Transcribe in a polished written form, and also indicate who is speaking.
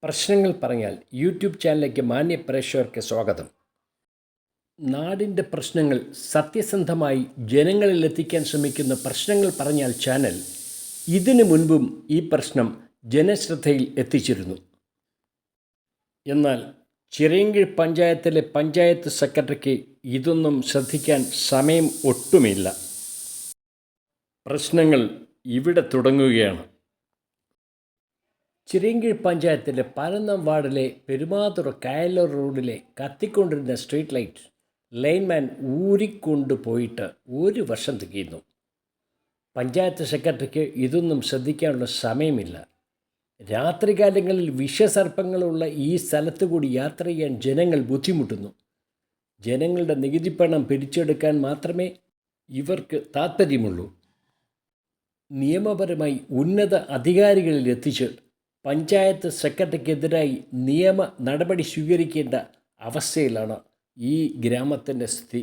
Speaker 1: പ്രശ്നങ്ങൾ പറഞ്ഞാൽ യൂട്യൂബ് ചാനലിലേക്ക് മാന്യ പ്രേക്ഷകർക്ക് സ്വാഗതം. നാടിൻ്റെ പ്രശ്നങ്ങൾ സത്യസന്ധമായി ജനങ്ങളിൽ എത്തിക്കാൻ ശ്രമിക്കുന്ന പ്രശ്നങ്ങൾ പറഞ്ഞാൽ ചാനൽ ഇതിനു മുൻപും ഈ പ്രശ്നം ജനശ്രദ്ധയിൽ എത്തിച്ചിരുന്നു. എന്നാൽ ചിറയൻകീഴ് പഞ്ചായത്തിലെ പഞ്ചായത്ത് സെക്രട്ടറിക്ക് ഇതൊന്നും ശ്രദ്ധിക്കാൻ സമയം ഒട്ടുമില്ല. പ്രശ്നങ്ങൾ ഇവിടെ തുടങ്ങുകയാണ്. ചിറയൻകീഴ് പഞ്ചായത്തിലെ 11 വാർഡിലെ പെരുമാതുറ കായലൂർ റോഡിലെ കത്തിക്കൊണ്ടിരുന്ന സ്ട്രീറ്റ് ലൈറ്റ് ലൈൻമാൻ ഊരിക്കൊണ്ടുപോയിട്ട് 1 വർഷം തികയുന്നു. പഞ്ചായത്ത് സെക്രട്ടറിക്ക് ഇതൊന്നും ശ്രദ്ധിക്കാനുള്ള സമയമില്ല. രാത്രികാലങ്ങളിൽ വിഷസർപ്പങ്ങളുള്ള ഈ സ്ഥലത്ത് കൂടി യാത്ര ചെയ്യാൻ ജനങ്ങൾ ബുദ്ധിമുട്ടുന്നു. ജനങ്ങളുടെ നികുതിപ്പണം പിരിച്ചെടുക്കാൻ മാത്രമേ ഇവർക്ക് താൽപ്പര്യമുള്ളൂ. നിയമപരമായി ഉന്നത അധികാരികളിൽ എത്തിച്ച് പഞ്ചായത്ത് സെക്രട്ടറിക്കെതിരായി നിയമ നടപടി സ്വീകരിക്കേണ്ട അവസ്ഥയിലാണ് ഈ ഗ്രാമത്തിൻ്റെ സ്ഥിതി.